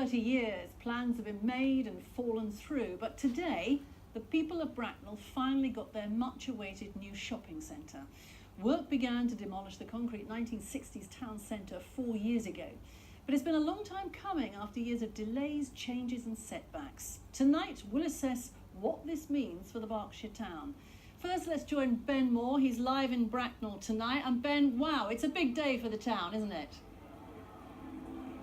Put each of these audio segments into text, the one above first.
30 years, plans have been made and fallen through, but today, the people of Bracknell finally got their much-awaited new shopping centre. Work began to demolish the concrete 1960s town centre 4 years ago. But it's been a long time coming after years of delays, changes and setbacks. Tonight, we'll assess what this means for the Berkshire town. First, let's join Ben Moore. He's live in Bracknell tonight. And Ben, wow, it's a big day for the town, isn't it?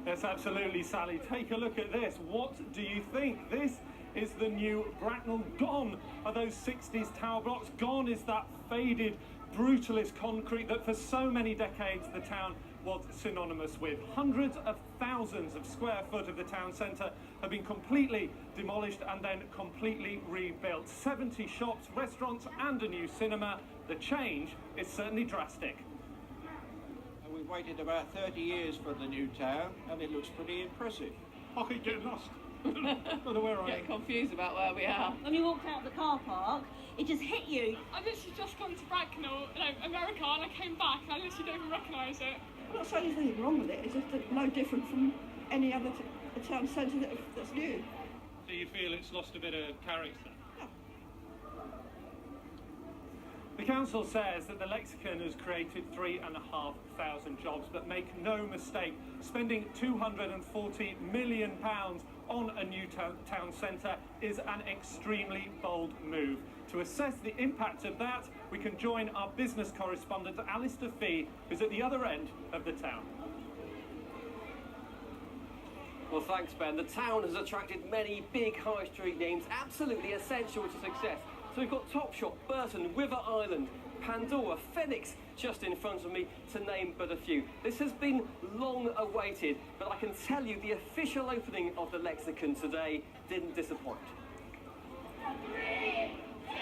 Yes, absolutely, Sally. Take a look at this. What do you think? This is the new Bracknell. Gone are those 60s tower blocks. Gone is that faded, brutalist concrete that for so many decades the town was synonymous with. Hundreds of thousands of square foot of the town centre have been completely demolished and then completely rebuilt. 70 shops, restaurants and a new cinema. The change is certainly drastic. We've waited about 30 years for the new town and it looks pretty impressive. I keep getting lost. Not aware I am. Get confused about where we are. When you walked out of the car park, it just hit you. I literally just gone to Bracknell, America, and I came back and I literally don't even recognise it. I'm not saying there's anything wrong with it, it's just no different from any other town centre that's new. Do you feel it's lost a bit of character? No. The council says that the Lexicon has created 3,500 jobs, but make no mistake, spending £240 million on a new town centre is an extremely bold move. To assess the impact of that, we can join our business correspondent, Alistair Fee, who's at the other end of the town. Well, thanks, Ben. The town has attracted many big high street names, absolutely essential to success. So we've got Topshop, Burton, River Island, Pandora, Phoenix just in front of me, to name but a few. This has been long awaited, but I can tell you the official opening of the Lexicon today didn't disappoint. 3, 2,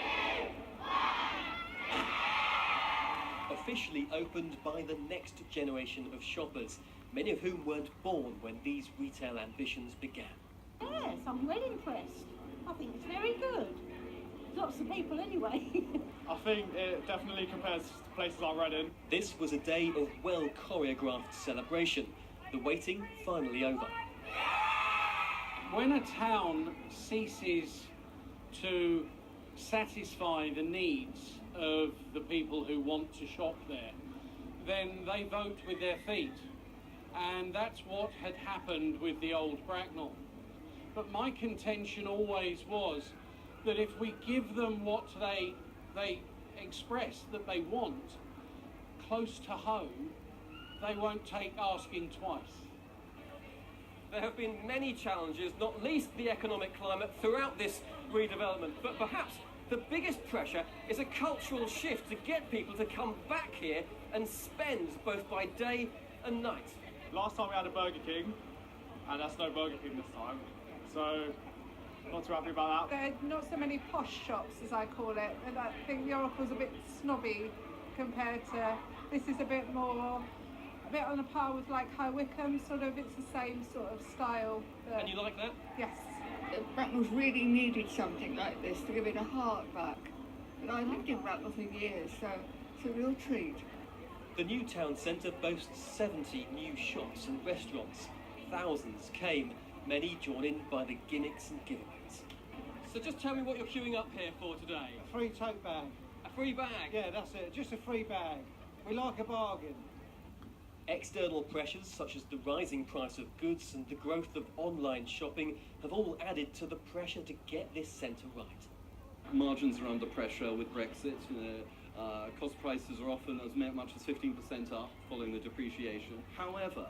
1. Officially opened by the next generation of shoppers, many of whom weren't born when these retail ambitions began. Yes, I'm really impressed. I think it's very good. Lots of people anyway. I think it definitely compares to places like Reading. This was a day of well-choreographed celebration. The waiting finally over. When a town ceases to satisfy the needs of the people who want to shop there, then they vote with their feet. And that's what had happened with the old Bracknell. But my contention always was that if we give them what they express that they want close to home, they won't take asking twice. There have been many challenges, not least the economic climate, throughout this redevelopment. But perhaps the biggest pressure is a cultural shift to get people to come back here and spend both by day and night. Last time we had a Burger King, and that's no Burger King this time. So, not too happy about that. There are not so many posh shops, as I call it, and I think the Oracle's a bit snobby compared to, this is a bit more, a bit on a par with like High Wycombe, sort of, it's the same sort of style. And you like that? Yes. Bracknell's really needed something like this to give it a heart back. And I lived in Bracknell for years, so it's a real treat. The new town centre boasts 70 new shops and restaurants. Thousands came, many drawn in by the gimmicks and giveaways. So just tell me what you're queuing up here for today. A free tote bag. A free bag? Yeah, that's it, just a free bag. We like a bargain. External pressures such as the rising price of goods and the growth of online shopping have all added to the pressure to get this centre right. Margins are under pressure with Brexit. Cost prices are often as much as 15% up following the depreciation. However,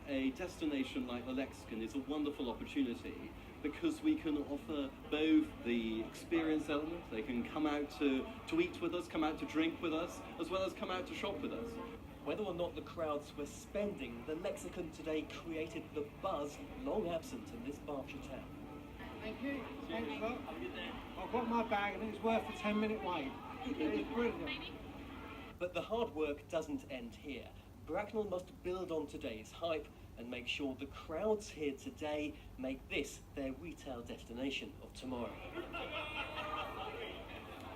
a destination like the Lexicon is a wonderful opportunity because we can offer both the experience element, they can come out to eat with us, come out to drink with us, as well as come out to shop with us. Whether or not the crowds were spending, the Lexicon today created the buzz long absent in this Berkshire town. Thank you. Thanks, look. I've got my bag and it's worth a 10-minute wait. It's brilliant. But the hard work doesn't end here. Bracknell must build on today's hype and make sure the crowds here today make this their retail destination of tomorrow.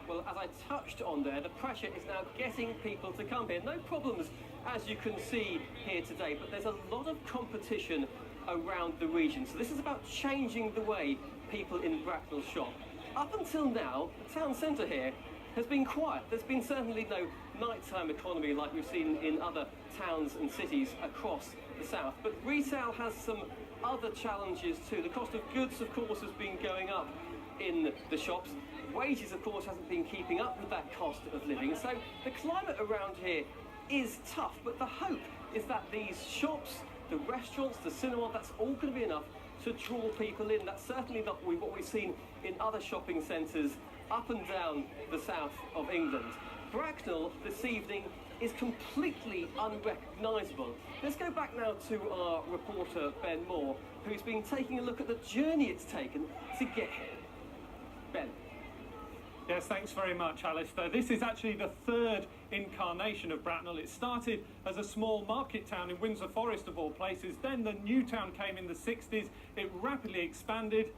Well, as I touched on there, the pressure is now getting people to come here. No problems, as you can see here today, but there's a lot of competition around the region. So this is about changing the way people in Bracknell shop. Up until now, the town centre here has been quiet. There's been certainly no nighttime economy like we've seen in other towns and cities across the south. But retail has some other challenges too. The cost of goods, of course, has been going up in the shops. Wages, of course, hasn't been keeping up with that cost of living. So the climate around here is tough, but the hope is that these shops, the restaurants, the cinema, that's all going to be enough to draw people in. That's certainly not what we've seen in other shopping centres up and down the south of England. Bracknell this evening is completely unrecognisable. Let's go back now to our reporter Ben Moore, who's been taking a look at the journey it's taken to get here. Ben. Yes, thanks very much, Alistair. This is actually the third incarnation of Bracknell. It started as a small market town in Windsor Forest, of all places. Then the new town came in the 60s. It rapidly expanded,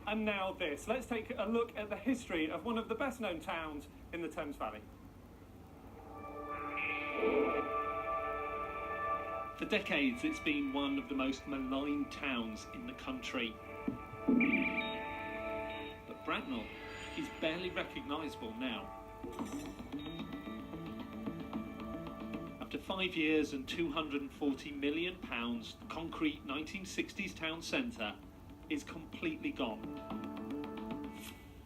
and now this. Let's take a look at the history of one of the best-known towns in the Thames Valley. For decades, it's been one of the most maligned towns in the country. But Bracknell is barely recognisable now. After 5 years and £240 million, the concrete 1960s town centre is completely gone.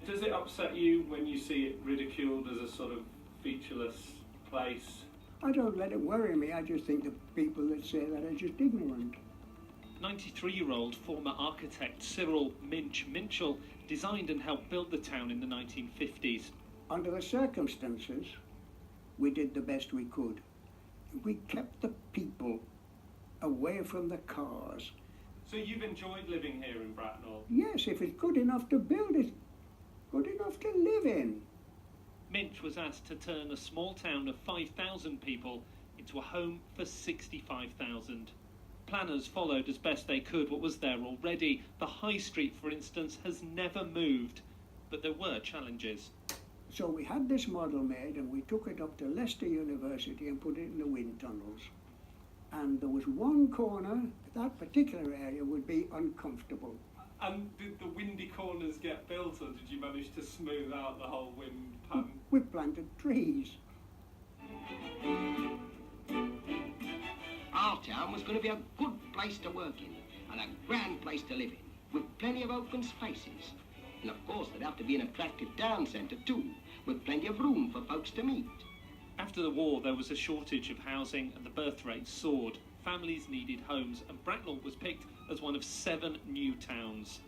Does it upset you when you see it ridiculed as a sort of featureless place? I don't let it worry me. I just think the people that say that are just ignorant. 93-year-old former architect Cyril Minchell designed and helped build the town in the 1950s. Under the circumstances, we did the best we could. We kept the people away from the cars. So you've enjoyed living here in Bracknell? Yes, if it's good enough to build it, good enough to live in. Minch was asked to turn a small town of 5,000 people into a home for 65,000. Planners followed as best they could what was there already. The High Street, for instance, has never moved, but there were challenges. So we had this model made and we took it up to Leicester University and put it in the wind tunnels. And there was one corner, that particular area would be uncomfortable. And did the windy corners get built, or did you manage to smooth out the whole wind pattern? We planted trees. Our town was going to be a good place to work in and a grand place to live in, with plenty of open spaces. And of course there'd have to be an attractive town centre too, with plenty of room for folks to meet. After the war, there was a shortage of housing and the birth rate soared. Families needed homes, and Bracknell was picked as one of 7 new towns.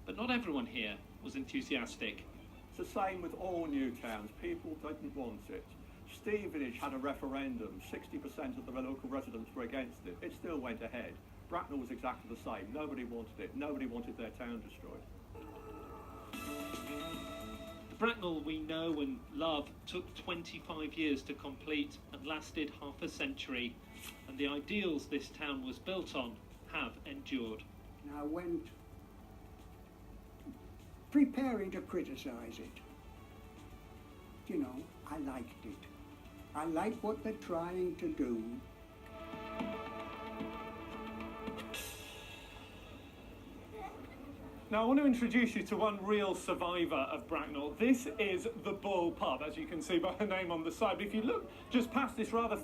But not everyone here was enthusiastic. It's the same with all new towns. People didn't want it. Stevenage had a referendum. 60% of the local residents were against it. It still went ahead. Bracknell was exactly the same. Nobody wanted it. Nobody wanted their town destroyed. The Bracknell we know and love took 25 years to complete and lasted half a century. And the ideals this town was built on have endured. And I went preparing to criticise it. You know, I liked it. I like what they're trying to do. Now I want to introduce you to one real survivor of Bracknell. This is the Bull pub, as you can see by the name on the side. But if you look just past this rather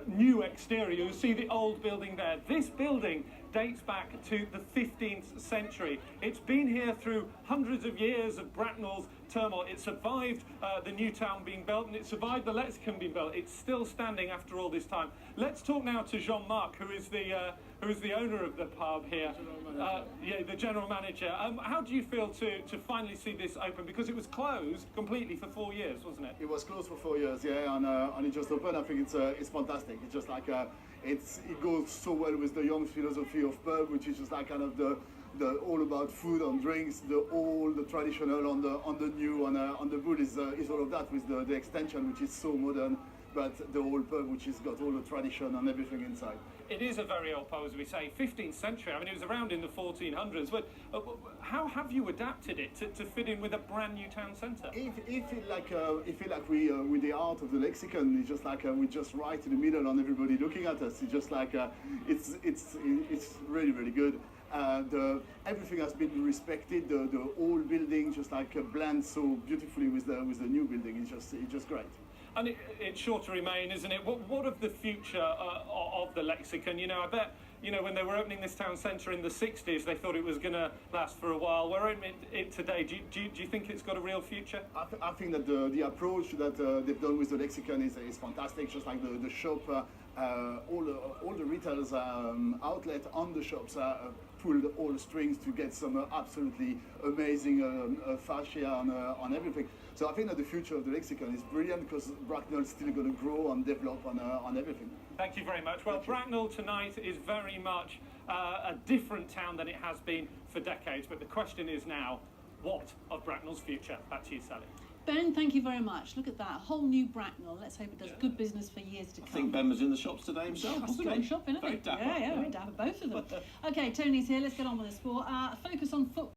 new exterior, you'll see the old building there. This building dates back to the 15th century. It's been here through hundreds of years of Bracknell's turmoil. It survived the new town being built, and it survived the Lexicon being built. It's still standing after all this time. Let's talk now to Jean-Marc, who is the owner of the pub here. Yeah, the general manager. How do you feel to finally see this open? Because it was closed completely for 4 years, wasn't it? It was closed for 4 years, yeah, and it just opened. I think it's fantastic. It's just like it goes so well with the young philosophy of pub, which is just like kind of the all about food and drinks, the old, the traditional on the new, and on the wood is all of that with the extension, which is so modern. but the old pub which has got all the tradition and everything inside. It is a very old pub, as we say, 15th century. I mean, it was around in the 1400s. But how have you adapted it to fit in with a brand new town centre? It feel like we with the art of the Lexicon, it's just like we just right in the middle and everybody looking at us. It's just like it's really really good. Everything has been respected. The old building just like blends so beautifully with the new building. It's just great. And it's sure to remain, isn't it? What of the future of the Lexicon? You know, I bet, you know, when they were opening this town centre in the 60s, they thought it was going to last for a while. We're opening it today. Do you think it's got a real future? I think that the approach that they've done with the Lexicon is fantastic. Just like the shop, all the retailers outlet on the shops pulled all the strings to get some absolutely amazing fascia on everything. So I think that the future of the Lexicon is brilliant because Bracknell is still going to grow and develop on everything. Thank you very much. Well, Bracknell tonight is very much a different town than it has been for decades. But the question is now, what of Bracknell's future? Back to you, Sally. Ben, thank you very much. Look at that, a whole new Bracknell. Let's hope it does good business for years to come. I think Ben was in the shops today himself, wasn't he? Shopping, Very dapper. Yeah, very dapper, both of them. Okay, Tony's here. Let's get on with the sport. Focus on football.